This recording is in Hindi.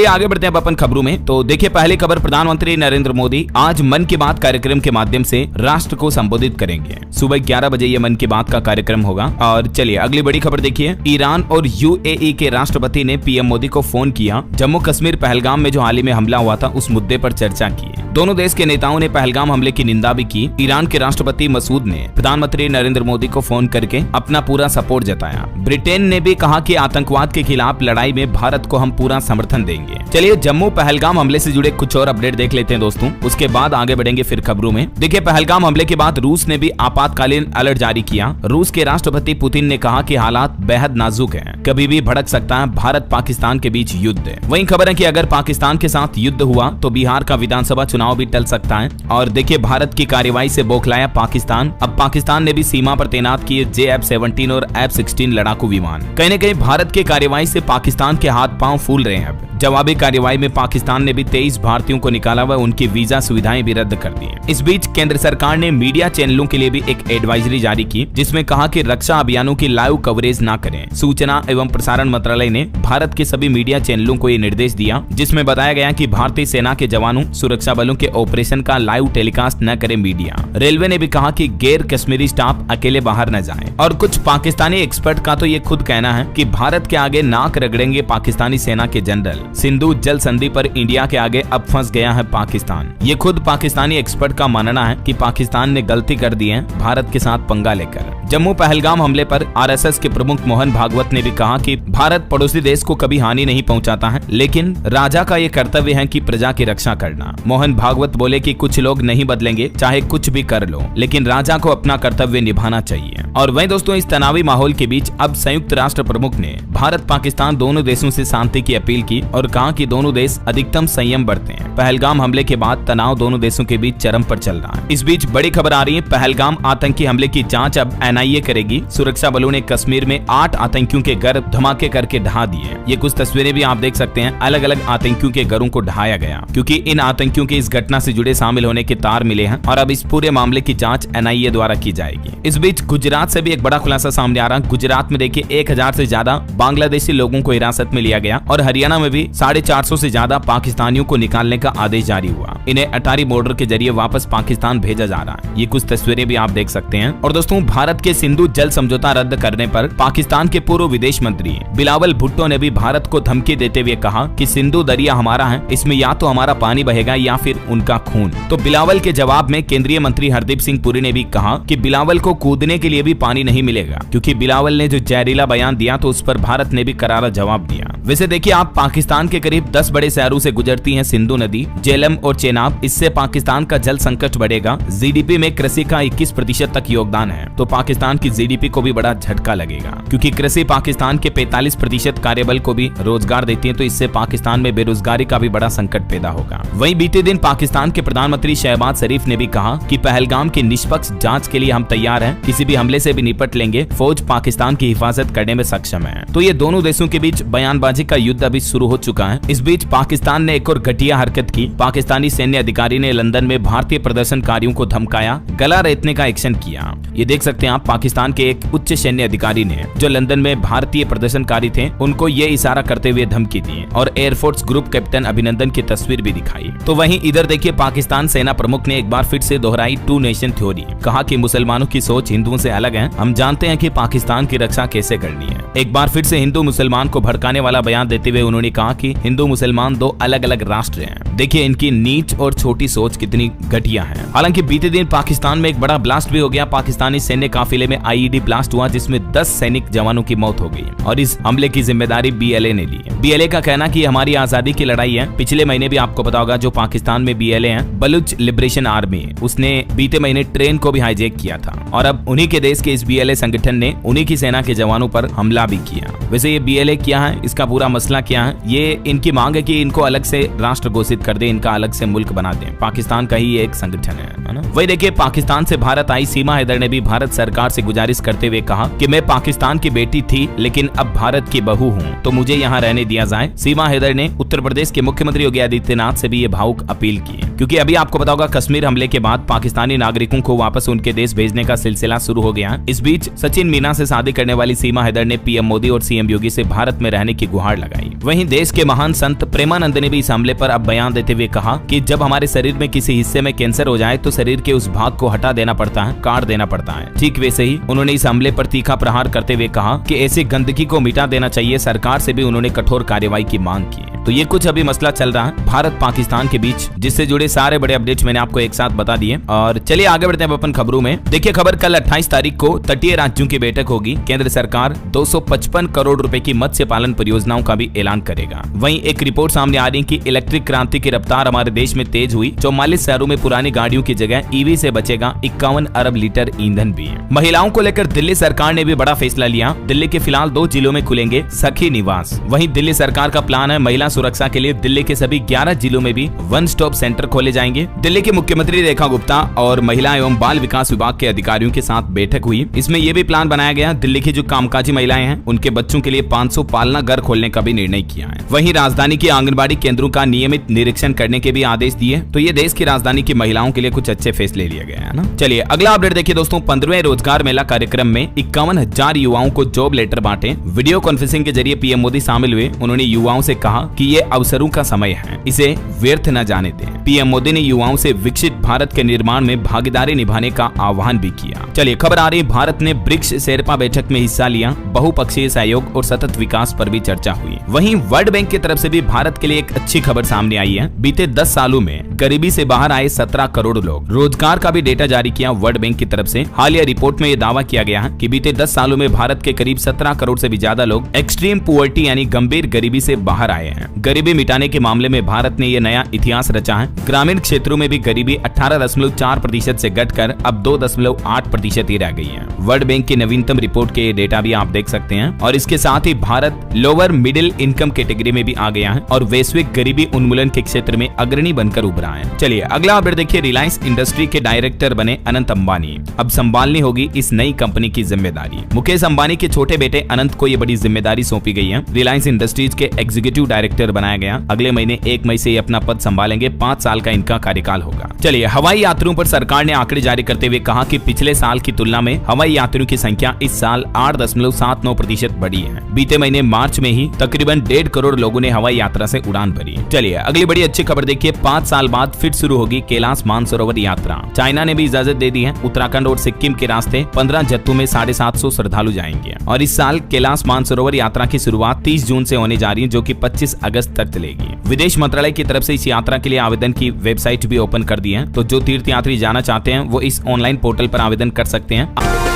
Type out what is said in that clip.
आगे बढ़ते हैं अपन खबरों में। तो देखिए पहली खबर, प्रधानमंत्री नरेंद्र मोदी आज मन की बात कार्यक्रम के माध्यम से राष्ट्र को संबोधित करेंगे। सुबह 11 बजे ये मन की बात का कार्यक्रम होगा। और चलिए अगली बड़ी खबर देखिए, ईरान और यूएई के राष्ट्रपति ने पीएम मोदी को फोन किया। जम्मू कश्मीर पहलगाम में जो हाल ही में हमला हुआ था उस मुद्दे पर चर्चा की। दोनों देश के नेताओं ने पहलगाम हमले की निंदा भी की। ईरान के राष्ट्रपति मसूद ने प्रधानमंत्री नरेंद्र मोदी को फोन करके अपना पूरा सपोर्ट जताया। ब्रिटेन ने भी कहा कि आतंकवाद के खिलाफ लड़ाई में भारत को हम पूरा समर्थन देंगे। चलिए जम्मू पहलगाम हमले से जुड़े कुछ और अपडेट देख लेते हैं दोस्तों, उसके बाद आगे बढ़ेंगे फिर खबरों में। देखिए पहलगाम हमले के बाद रूस ने भी आपातकालीन अलर्ट जारी किया। रूस के राष्ट्रपति पुतिन ने कहा कि हालात बेहद नाजुक हैं, कभी भी भड़क सकता है भारत पाकिस्तान के बीच युद्ध। वहीं खबर है कि अगर पाकिस्तान के साथ युद्ध हुआ तो बिहार का विधानसभा चुनाव भी टल सकता है। और देखिए भारत की कार्रवाई से बौखलाया पाकिस्तान। अब पाकिस्तान ने भी सीमा पर तैनात किए JF-17 और F-16 लड़ाकू विमान। कहीं न कहीं भारत की कार्रवाई से पाकिस्तान के हाथ पांव फूल रहे हैं। अब जवाबी कार्रवाई में पाकिस्तान ने भी 23 भारतीयों को निकाला व उनकी वीजा सुविधाएं भी रद्द कर दी। इस बीच केंद्र सरकार ने मीडिया चैनलों के लिए भी एक एडवाइजरी जारी की, जिसमें कहा कि रक्षा अभियानों की लाइव कवरेज न करें। सूचना एवं प्रसारण मंत्रालय ने भारत के सभी मीडिया चैनलों को ये निर्देश दिया, जिसमें बताया गया कि भारतीय सेना के जवानों सुरक्षा बलों के ऑपरेशन का लाइव टेलीकास्ट न करे मीडिया। रेलवे ने भी कहा कि गैर कश्मीरी स्टाफ अकेले बाहर न जाएं। और कुछ पाकिस्तानी एक्सपर्ट का तो ये खुद कहना है कि भारत के आगे नाक रगड़ेंगे पाकिस्तानी सेना के जनरल। सिंधु जल संधि पर इंडिया के आगे अब फंस गया है पाकिस्तान। ये खुद पाकिस्तानी एक्सपर्ट का मानना है कि पाकिस्तान ने गलती कर दी है भारत के साथ पंगा लेकर। जम्मू पहलगाम हमले पर RSS के प्रमुख मोहन भागवत ने भी कहा कि भारत पड़ोसी देश को कभी हानि नहीं पहुंचाता है, लेकिन राजा का ये कर्तव्य है कि प्रजा की रक्षा करना। मोहन भागवत बोले कि कुछ लोग नहीं बदलेंगे, चाहे कुछ भी कर लो, लेकिन राजा को अपना कर्तव्य निभाना चाहिए। और वहीं दोस्तों इस तनावी माहौल के बीच अब संयुक्त राष्ट्र प्रमुख ने भारत पाकिस्तान दोनों देशों से शांति की अपील की और कहा कि दोनों देश अधिकतम संयम बरतें। पहलगाम हमले के बाद तनाव दोनों देशों के बीच चरम पर चल रहा है। इस बीच बड़ी खबर आ रही है, पहलगाम आतंकी हमले की जांच अब NIA करेगी। सुरक्षा बलों ने कश्मीर में 8 आतंकियों के घर धमाके करके ढहा दिए। ये कुछ तस्वीरें भी आप देख सकते हैं, अलग अलग आतंकियों के घरों को ढहाया गया, क्योंकि इन आतंकियों के इस घटना से जुड़े शामिल होने के तार मिले हैं और अब इस पूरे मामले की जांच NIA द्वारा की जाएगी। इस बीच गुजरात से भी एक बड़ा खुलासा सामने आ रहा है। गुजरात में देखिए 1000 से ज्यादा बांग्लादेशी लोगों को हिरासत में लिया गया और हरियाणा में भी 450 से ज्यादा पाकिस्तानियों को निकालने का आदेश जारी हुआ। इन्हें अटारी बॉर्डर के जरिए वापस पाकिस्तान भेजा जा रहा है। ये कुछ तस्वीरें भी आप देख सकते हैं। और दोस्तों भारत के सिंधु जल समझौता रद्द करने पर पाकिस्तान के पूर्व विदेश मंत्री बिलावल भुट्टो ने भी भारत को धमकी देते हुए कहा कि सिंधु दरिया हमारा है, इसमें या तो हमारा पानी बहेगा या फिर उनका खून। तो बिलावल के जवाब में केंद्रीय मंत्री हरदीप सिंह पुरी ने भी कहा कि बिलावल को कूदने के लिए भी पानी नहीं मिलेगा, क्योंकि बिलावल ने जो जहरीला बयान दिया तो उस पर भारत ने भी करारा जवाब दिया। वैसे देखिए आप पाकिस्तान के करीब 10 बड़े शहरों से गुजरती है सिंधु नदी, झेलम और चेनाब। इससे पाकिस्तान का जल संकट बढ़ेगा। GDP में कृषि का 21% तक योगदान है, तो पाकिस्तान की GDP को भी बड़ा झटका लगेगा, क्योंकि कृषि पाकिस्तान के 45% कार्यबल को भी रोजगार देती है। तो इससे पाकिस्तान में बेरोजगारी का भी बड़ा संकट पैदा होगा। वहीं बीते दिन पाकिस्तान के प्रधानमंत्री शहबाज शरीफ ने भी कहा कि पहलगाम की निष्पक्ष जांच के लिए हम तैयार हैं, किसी भी हमले से भी निपट लेंगे, फौज पाकिस्तान की हिफाजत करने में सक्षम है। तो ये दोनों देशों के बीच बयानबाजी का युद्ध अभी शुरू हो चुका है। इस बीच पाकिस्तान ने एक और घटिया हरकत की। पाकिस्तानी सैन्य अधिकारी ने लंदन में भारतीय प्रदर्शनकारियों को धमकाया, गला रेतने का एक्शन किया। ये देख सकते हैं आप, पाकिस्तान के एक उच्च सैन्य अधिकारी ने जो लंदन में भारतीय प्रदर्शनकारी थे उनको ये इशारा करते हुए धमकी दी और एयरफोर्स ग्रुप कैप्टन अभिनंदन की तस्वीर भी दिखाई। तो वहीं इधर देखिए पाकिस्तान सेना प्रमुख ने एक बार फिर से दोहराई 2 नेशन थ्योरी। कहा कि मुसलमानों की सोच हिंदुओं से अलग है, हम जानते हैं कि पाकिस्तान की रक्षा कैसे करनी है। एक बार फिर से हिंदू मुसलमान को भड़काने वाला बयान देते हुए उन्होंने कहा कि हिंदू मुसलमान 2 अलग अलग राष्ट्र हैं। देखिए इनकी नीच और छोटी सोच कितनी घटिया है। हालांकि बीते दिन पाकिस्तान में एक बड़ा ब्लास्ट भी हो गया। पाकिस्तानी सैन्य काफिले में IED ब्लास्ट हुआ, जिसमें 10 सैनिक जवानों की मौत हो गई और इस हमले की जिम्मेदारी BLA ने ली। BLA का कहना कि हमारी आजादी की लड़ाई है। पिछले महीने भी आपको पता होगा जो पाकिस्तान में BLA है, बलूच लिबरेशन आर्मी, उसने बीते महीने ट्रेन को भी हाईजैक किया था और अब उन्हीं के देश के इस BLA संगठन ने उन्हीं की सेना के जवानों पर हमला भी किया। वैसे ये BLA क्या है, इसका पूरा मसला क्या है, ये इनकी मांग है कि इनको अलग से राष्ट्र घोषित कर दे, इनका अलग से मुल्क बना दे। पाकिस्तान का ही एक संगठन है ना। वही देखिए पाकिस्तान से भारत आई सीमा हैदर ने भी भारत सरकार से गुजारिश करते हुए कहा कि मैं पाकिस्तान की बेटी थी, लेकिन लेकिन अब भारत की बहू हूँ तो मुझे यहाँ रहने दिया जाए। सीमा हैदर ने उत्तर प्रदेश के मुख्यमंत्री योगी आदित्यनाथ से भी ये भावुक अपील की है, क्योंकि अभी आपको पता होगा कश्मीर हमले के बाद पाकिस्तानी नागरिकों को वापस उनके देश भेजने का सिलसिला शुरू हो गया। इस बीच सचिन मीना से शादी करने वाली सीमा हैदर ने पीएम मोदी और सीएम योगी से भारत में रहने की गुहार लगाई। वहीं देश के महान संत प्रेमानंद ने भी इस हमले पर अब बयान देते हुए कहा कि जब हमारे शरीर में किसी हिस्से में कैंसर हो जाए तो शरीर के उस भाग को हटा देना पड़ता है, काट देना पड़ता है। ठीक वैसे ही उन्होंने इस हमले पर तीखा प्रहार करते हुए कहा कि ऐसी गंदगी को मिटा देना चाहिए। सरकार से भी उन्होंने कठोर कार्रवाई की मांग की है। तो ये कुछ अभी मसला चल रहा है भारत पाकिस्तान के बीच, जिससे जुड़े सारे बड़े अपडेट्स मैंने आपको एक साथ बता दिए। और चलिए आगे बढ़ते हैं अपन खबरों में। देखिए खबर, कल 28 तारीख को तटीय राज्यों की बैठक होगी। केंद्र सरकार 255 करोड़ रुपए की मत्स्य पालन परियोजनाओं का भी ऐलान करेगा। वहीं एक रिपोर्ट सामने आ रही है कि इलेक्ट्रिक क्रांति की रफ्तार हमारे देश में तेज हुई। 44 शहरों में पुरानी गाड़ियों की जगह ईवी से बचेगा 51 अरब लीटर ईंधन भी। महिलाओं को लेकर दिल्ली सरकार ने भी बड़ा फैसला लिया। दिल्ली के फिलहाल 2 जिलों में खुलेंगे सखी निवास। वहीं दिल्ली सरकार का प्लान है महिला सुरक्षा के लिए दिल्ली के सभी 11 जिलों में भी वन स्टॉप सेंटर खोले जाएंगे। दिल्ली के मुख्यमंत्री रेखा गुप्ता और महिला एवं बाल विकास विभाग के अधिकारियों के साथ बैठक हुई। इसमें यह भी प्लान बनाया गया दिल्ली की जो कामकाजी महिलाएं हैं उनके बच्चों के लिए 500 पालना घर खोलने का भी निर्णय किया है। वहीं राजधानी के आंगनबाड़ी केंद्रों का नियमित निरीक्षण करने के भी आदेश दिए। तो ये देश की राजधानी की महिलाओं के लिए कुछ अच्छे फैसले लिए गए हैं ना। चलिए अगला अपडेट देखिए दोस्तों। 15वें रोजगार मेला कार्यक्रम में 51,000 युवाओं को जॉब लेटर बांटे। वीडियो कॉन्फ्रेंसिंग के जरिए पीएम मोदी शामिल हुए। उन्होंने युवाओं से कहा कि ये अवसरों का समय है, इसे व्यर्थ न जाने दें। पीएम मोदी ने युवाओं से विकसित भारत के निर्माण में भागीदारी निभाने का आह्वान भी किया। चलिए खबर आ रही, भारत ने ब्रिक्स शेरपा बैठक में हिस्सा लिया। बहुपक्षीय सहयोग और सतत विकास पर भी चर्चा हुई। वहीं वर्ल्ड बैंक की तरफ से भी भारत के लिए एक अच्छी खबर सामने आई है। बीते 10 सालों में गरीबी से बाहर आए 17 करोड़ लोग। रोजगार का भी डेटा जारी किया वर्ल्ड बैंक की तरफ से। हालिया रिपोर्ट में यह दावा किया गया है कि बीते 10 सालों में भारत के करीब 17 करोड़ से भी ज्यादा लोग एक्सट्रीम पुअर्टी यानी गंभीर गरीबी से बाहर आए हैं। गरीबी मिटाने के मामले में भारत ने यह नया इतिहास रचा है। ग्रामीण क्षेत्रों में भी गरीबी 18.4% से घटकर अब 2.8% ही रह गई है। वर्ल्ड बैंक की नवीनतम रिपोर्ट के डेटा भी आप देख सकते हैं। और इसके साथ ही Bharat lower middle income category में भी आ गया है और वैश्विक गरीबी उन्मूलन के क्षेत्र में अग्रणी बनकर उभरा है। चलिए अगला अपडेट देखिए। रिलायंस इंडस्ट्री के डायरेक्टर बने अनंत अंबानी। अब संभालनी होगी इस नई कंपनी की जिम्मेदारी। मुकेश अंबानी के छोटे बेटे अनंत को यह बड़ी जिम्मेदारी सौंपी गई है। रिलायंस इंडस्ट्रीज के एग्जीक्यूटिव डायरेक्टर बनाया गया। अगले महीने 1 मई से अपना पद संभालेंगे। 5 साल का इनका कार्यकाल होगा। चलिए हवाई यात्रियों पर सरकार ने आंकड़े जारी करते हुए कहा कि पिछले साल की तुलना में हवाई यात्रियों की संख्या इस साल 8.79% बढ़ी है। बीते महीने मार्च में ही तकरीबन 1.5 करोड़ लोगों ने हवाई यात्रा से उड़ान भरी। चलिए अगली बड़ी अच्छी खबर देखिए। 5 साल बाद फिर शुरू होगी कैलाश मानसरोवर यात्रा। चाइना ने भी इजाजत दे दी है। उत्तराखंड और सिक्किम के रास्ते 15 जत्थों में 750 श्रद्धालु जाएंगे। और इस साल कैलाश मानसरोवर यात्रा की शुरुआत 30 जून से होने जा रही है, जो कि 25 अगस्त तक चलेगी। विदेश मंत्रालय की तरफ से इस यात्रा के लिए आवेदन की वेबसाइट भी ओपन कर दी है। तो जो तीर्थयात्री जाना चाहते हैं वो इस ऑनलाइन पोर्टल पर आवेदन कर सकते हैं।